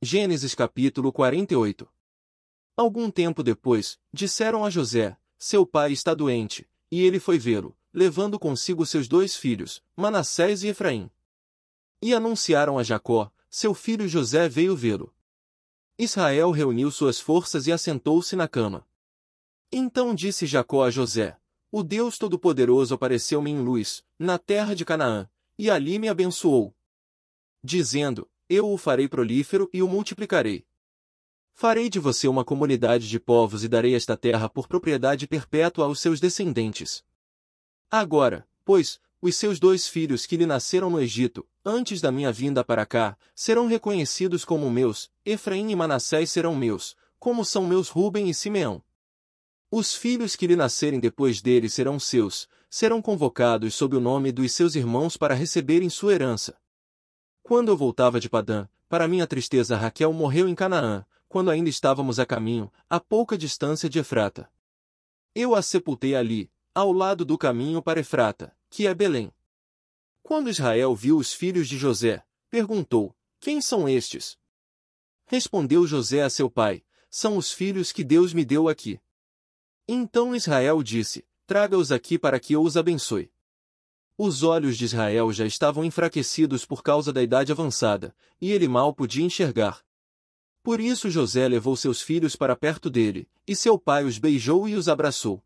Gênesis capítulo 48. Algum tempo depois, disseram a José: seu pai está doente, e ele foi vê-lo, levando consigo seus 2 filhos, Manassés e Efraim. E anunciaram a Jacó: seu filho José veio vê-lo. Israel reuniu suas forças e assentou-se na cama. Então disse Jacó a José: o Deus Todo-Poderoso apareceu-me em luz, na terra de Canaã, e ali me abençoou, dizendo: eu o farei prolífero e o multiplicarei. Farei de você uma comunidade de povos e darei esta terra por propriedade perpétua aos seus descendentes. Agora, pois, os seus 2 filhos que lhe nasceram no Egito, antes da minha vinda para cá, serão reconhecidos como meus, Efraim e Manassés serão meus, como são meus Rúben e Simeão. Os filhos que lhe nascerem depois dele serão seus, serão convocados sob o nome dos seus irmãos para receberem sua herança. Quando eu voltava de Padã, para minha tristeza Raquel morreu em Canaã, quando ainda estávamos a caminho, a pouca distância de Efrata. Eu a sepultei ali, ao lado do caminho para Efrata, que é Belém. Quando Israel viu os filhos de José, perguntou: quem são estes? Respondeu José a seu pai: são os filhos que Deus me deu aqui. Então Israel disse: traga-os aqui para que eu os abençoe. Os olhos de Israel já estavam enfraquecidos por causa da idade avançada, e ele mal podia enxergar. Por isso José levou seus filhos para perto dele, e seu pai os beijou e os abraçou.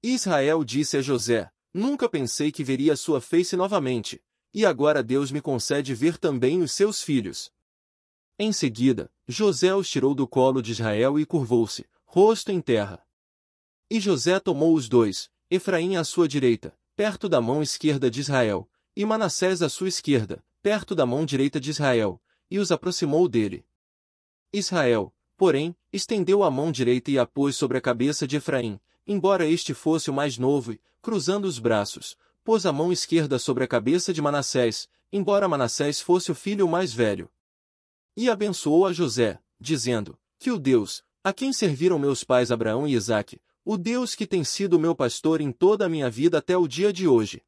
Israel disse a José: nunca pensei que veria sua face novamente, e agora Deus me concede ver também os seus filhos. Em seguida, José os tirou do colo de Israel e curvou-se, rosto em terra. E José tomou os 2, Efraim à sua direita, perto da mão esquerda de Israel, e Manassés à sua esquerda, perto da mão direita de Israel, e os aproximou dele. Israel, porém, estendeu a mão direita e a pôs sobre a cabeça de Efraim, embora este fosse o mais novo, e, cruzando os braços, pôs a mão esquerda sobre a cabeça de Manassés, embora Manassés fosse o filho mais velho. E abençoou a José, dizendo: que o Deus, a quem serviram meus pais Abraão e Isaque, o Deus que tem sido meu pastor em toda a minha vida até o dia de hoje,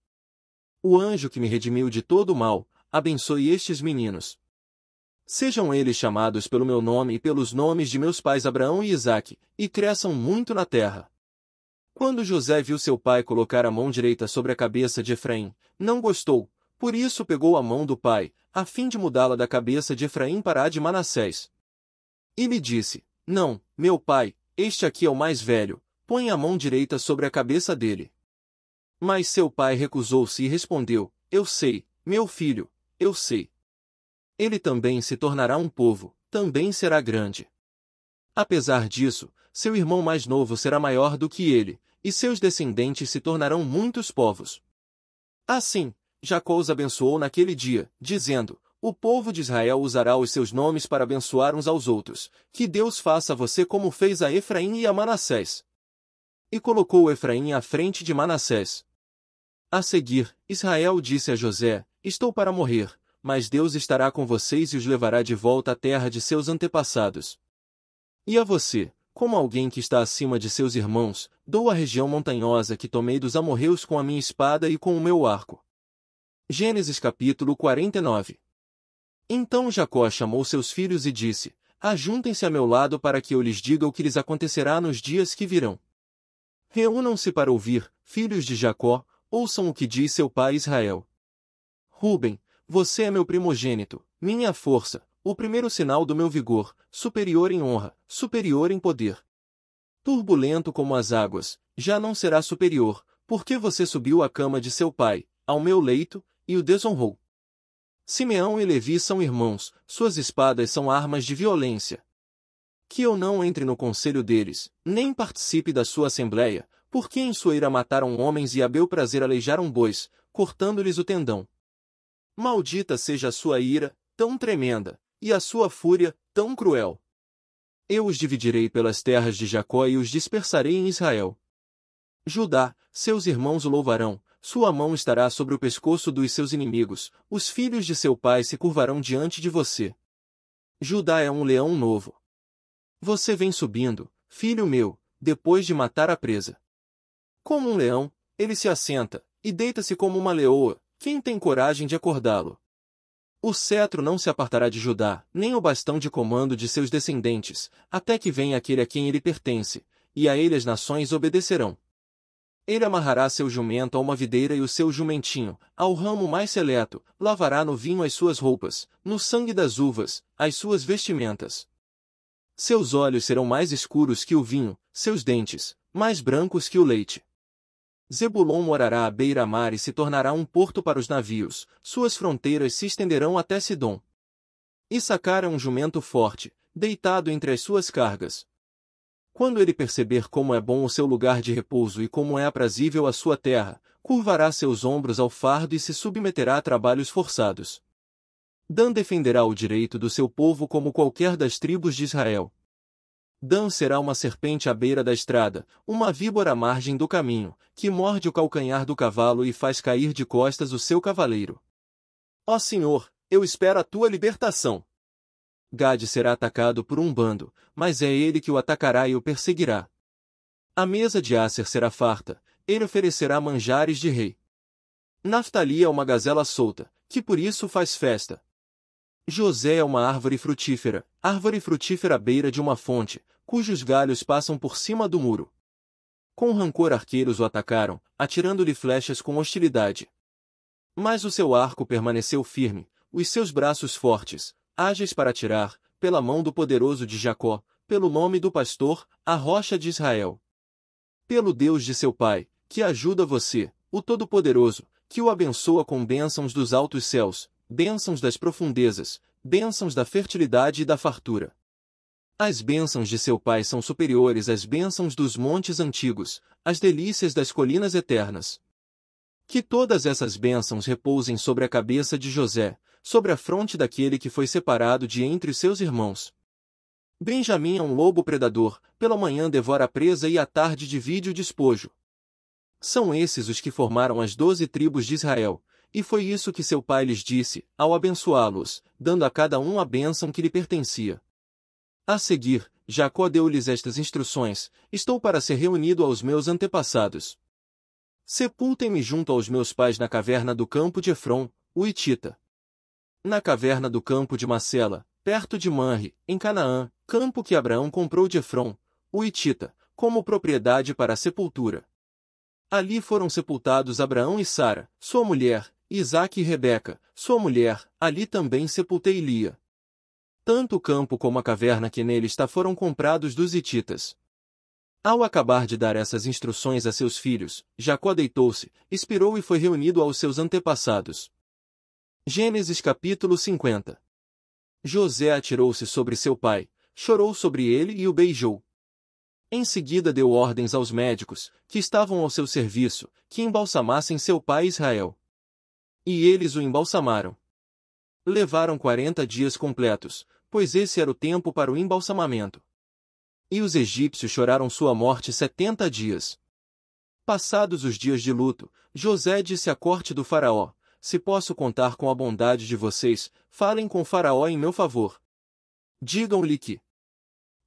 o anjo que me redimiu de todo o mal, abençoe estes meninos. Sejam eles chamados pelo meu nome e pelos nomes de meus pais Abraão e Isaque, e cresçam muito na terra. Quando José viu seu pai colocar a mão direita sobre a cabeça de Efraim, não gostou, por isso pegou a mão do pai, a fim de mudá-la da cabeça de Efraim para a de Manassés. E lhe disse: não, meu pai, este aqui é o mais velho, põe a mão direita sobre a cabeça dele. Mas seu pai recusou-se e respondeu: eu sei, meu filho, eu sei. Ele também se tornará um povo, também será grande. Apesar disso, seu irmão mais novo será maior do que ele, e seus descendentes se tornarão muitos povos. Assim, Jacó os abençoou naquele dia, dizendo: o povo de Israel usará os seus nomes para abençoar uns aos outros, que Deus faça a você como fez a Efraim e a Manassés. E colocou Efraim à frente de Manassés. A seguir, Israel disse a José: estou para morrer, mas Deus estará com vocês e os levará de volta à terra de seus antepassados. E a você, como alguém que está acima de seus irmãos, dou a região montanhosa que tomei dos amorreus com a minha espada e com o meu arco. Gênesis capítulo 49. Então Jacó chamou seus filhos e disse: ajuntem-se a meu lado para que eu lhes diga o que lhes acontecerá nos dias que virão. Reúnam-se para ouvir, filhos de Jacó, ouçam o que diz seu pai Israel. Rúben, você é meu primogênito, minha força, o primeiro sinal do meu vigor, superior em honra, superior em poder. Turbulento como as águas, já não será superior, porque você subiu à cama de seu pai, ao meu leito, e o desonrou. Simeão e Levi são irmãos, suas espadas são armas de violência. Que eu não entre no conselho deles, nem participe da sua assembleia, porque em sua ira mataram homens e a bel prazer aleijaram bois, cortando-lhes o tendão. Maldita seja a sua ira, tão tremenda, e a sua fúria, tão cruel. Eu os dividirei pelas terras de Jacó e os dispersarei em Israel. Judá, seus irmãos o louvarão, sua mão estará sobre o pescoço dos seus inimigos, os filhos de seu pai se curvarão diante de você. Judá é um leão novo. Você vem subindo, filho meu, depois de matar a presa. Como um leão, ele se assenta, e deita-se como uma leoa, quem tem coragem de acordá-lo? O cetro não se apartará de Judá, nem o bastão de comando de seus descendentes, até que venha aquele a quem ele pertence, e a ele as nações obedecerão. Ele amarrará seu jumento a uma videira e o seu jumentinho, ao ramo mais seleto, lavará no vinho as suas roupas, no sangue das uvas, as suas vestimentas. Seus olhos serão mais escuros que o vinho, seus dentes, mais brancos que o leite. Zebulon morará à beira-mar e se tornará um porto para os navios, suas fronteiras se estenderão até Sidom. Issacar é um jumento forte, deitado entre as suas cargas. Quando ele perceber como é bom o seu lugar de repouso e como é aprazível a sua terra, curvará seus ombros ao fardo e se submeterá a trabalhos forçados. Dan defenderá o direito do seu povo como qualquer das tribos de Israel. Dan será uma serpente à beira da estrada, uma víbora à margem do caminho, que morde o calcanhar do cavalo e faz cair de costas o seu cavaleiro. Ó Senhor, eu espero a tua libertação. Gade será atacado por um bando, mas é ele que o atacará e o perseguirá. A mesa de Asser será farta, ele oferecerá manjares de rei. Naftali é uma gazela solta, que por isso faz festa. José é uma árvore frutífera à beira de uma fonte, cujos galhos passam por cima do muro. Com rancor arqueiros o atacaram, atirando-lhe flechas com hostilidade. Mas o seu arco permaneceu firme, os seus braços fortes, ágeis para atirar, pela mão do poderoso de Jacó, pelo nome do pastor, a rocha de Israel. Pelo Deus de seu pai, que ajuda você, o Todo-Poderoso, que o abençoa com bênçãos dos altos céus, bênçãos das profundezas, bênçãos da fertilidade e da fartura. As bênçãos de seu pai são superiores às bênçãos dos montes antigos, às delícias das colinas eternas. Que todas essas bênçãos repousem sobre a cabeça de José, sobre a fronte daquele que foi separado de entre os seus irmãos. Benjamim é um lobo predador, pela manhã devora a presa e à tarde divide o despojo. São esses os que formaram as 12 tribos de Israel, e foi isso que seu pai lhes disse, ao abençoá-los, dando a cada um a bênção que lhe pertencia. A seguir, Jacó deu-lhes estas instruções: estou para ser reunido aos meus antepassados. Sepultem-me junto aos meus pais na caverna do campo de Efron, o Hitita. Na caverna do campo de Macela, perto de Manre, em Canaã, campo que Abraão comprou de Efron, o Hitita, como propriedade para a sepultura. Ali foram sepultados Abraão e Sara, sua mulher, Isaque e Rebeca, sua mulher, ali também sepultei Lia. Tanto o campo como a caverna que nele está foram comprados dos hititas. Ao acabar de dar essas instruções a seus filhos, Jacó deitou-se, expirou e foi reunido aos seus antepassados. Gênesis capítulo 50. José atirou-se sobre seu pai, chorou sobre ele e o beijou. Em seguida deu ordens aos médicos, que estavam ao seu serviço, que embalsamassem seu pai Israel. E eles o embalsamaram. Levaram 40 dias completos, pois esse era o tempo para o embalsamamento. E os egípcios choraram sua morte 70 dias. Passados os dias de luto, José disse à corte do faraó: se posso contar com a bondade de vocês, falem com o faraó em meu favor. Digam-lhe que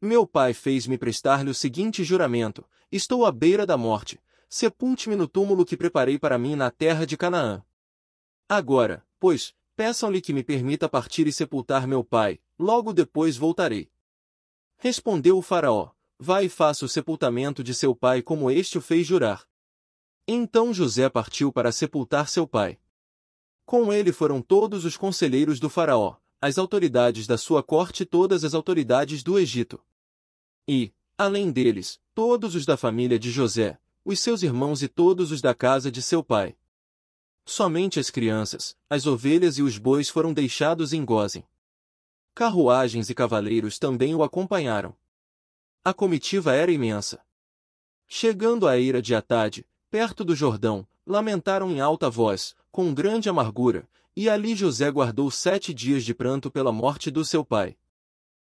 meu pai fez-me prestar-lhe o seguinte juramento: estou à beira da morte, sepulte-me no túmulo que preparei para mim na terra de Canaã. Agora, pois, peçam-lhe que me permita partir e sepultar meu pai, logo depois voltarei. Respondeu o faraó: vai e faça o sepultamento de seu pai como este o fez jurar. Então José partiu para sepultar seu pai. Com ele foram todos os conselheiros do faraó, as autoridades da sua corte e todas as autoridades do Egito. E, além deles, todos os da família de José, os seus irmãos e todos os da casa de seu pai. Somente as crianças, as ovelhas e os bois foram deixados em Gósen. Carruagens e cavaleiros também o acompanharam. A comitiva era imensa. Chegando à eira de Atade, perto do Jordão, lamentaram em alta voz, com grande amargura, e ali José guardou 7 dias de pranto pela morte do seu pai.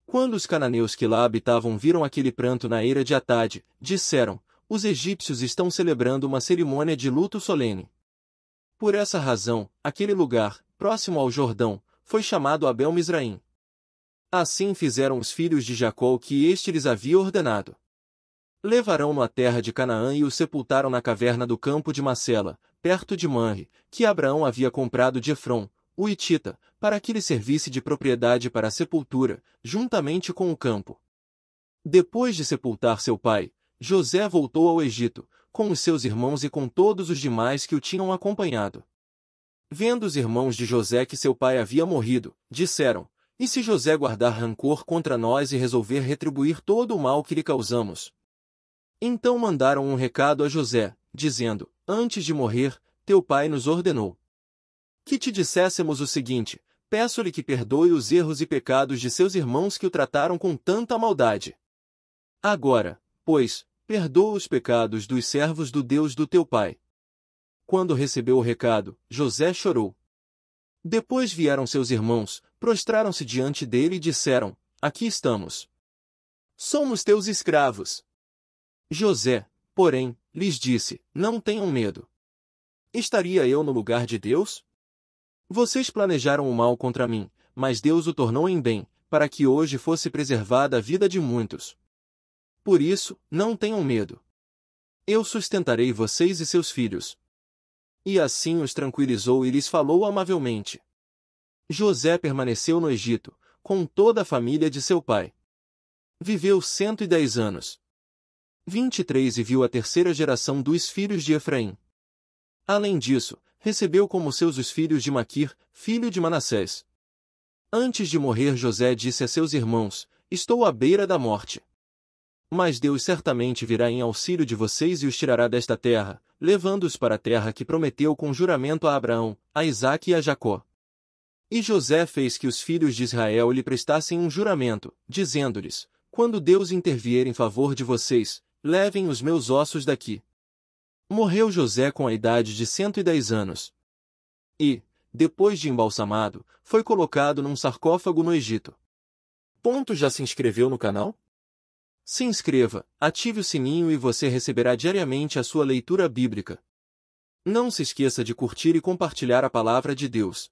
Quando os cananeus que lá habitavam viram aquele pranto na eira de Atade, disseram: os egípcios estão celebrando uma cerimônia de luto solene. Por essa razão, aquele lugar, próximo ao Jordão, foi chamado Abel-Misraim. Assim fizeram os filhos de Jacó o que este lhes havia ordenado. Levarão-no à terra de Canaã e o sepultaram na caverna do campo de Macela, perto de Manre, que Abraão havia comprado de Efron, o Hitita, para que lhe servisse de propriedade para a sepultura, juntamente com o campo. Depois de sepultar seu pai, José voltou ao Egito, com os seus irmãos e com todos os demais que o tinham acompanhado. Vendo os irmãos de José que seu pai havia morrido, disseram: "E se José guardar rancor contra nós e resolver retribuir todo o mal que lhe causamos?" Então mandaram um recado a José, dizendo: "Antes de morrer, teu pai nos ordenou que te disséssemos o seguinte: peço-lhe que perdoe os erros e pecados de seus irmãos que o trataram com tanta maldade. Agora, pois, perdoa os pecados dos servos do Deus do teu pai." Quando recebeu o recado, José chorou. Depois vieram seus irmãos, prostraram-se diante dele e disseram: "Aqui estamos. Somos teus escravos." José, porém, lhes disse: "Não tenham medo. Estaria eu no lugar de Deus? Vocês planejaram o mal contra mim, mas Deus o tornou em bem, para que hoje fosse preservada a vida de muitos. Por isso, não tenham medo. Eu sustentarei vocês e seus filhos." E assim os tranquilizou e lhes falou amavelmente. José permaneceu no Egito, com toda a família de seu pai. Viveu 110 anos. 23 e viu a terceira geração dos filhos de Efraim. Além disso, recebeu como seus os filhos de Maquir, filho de Manassés. Antes de morrer, José disse a seus irmãos: "Estou à beira da morte. Mas Deus certamente virá em auxílio de vocês e os tirará desta terra, levando-os para a terra que prometeu com juramento a Abraão, a Isaque e a Jacó." E José fez que os filhos de Israel lhe prestassem um juramento, dizendo-lhes: "Quando Deus intervier em favor de vocês, levem os meus ossos daqui." Morreu José com a idade de 110 anos. E, depois de embalsamado, foi colocado num sarcófago no Egito. Já se inscreveu no canal? Se inscreva, ative o sininho e você receberá diariamente a sua leitura bíblica. Não se esqueça de curtir e compartilhar a palavra de Deus.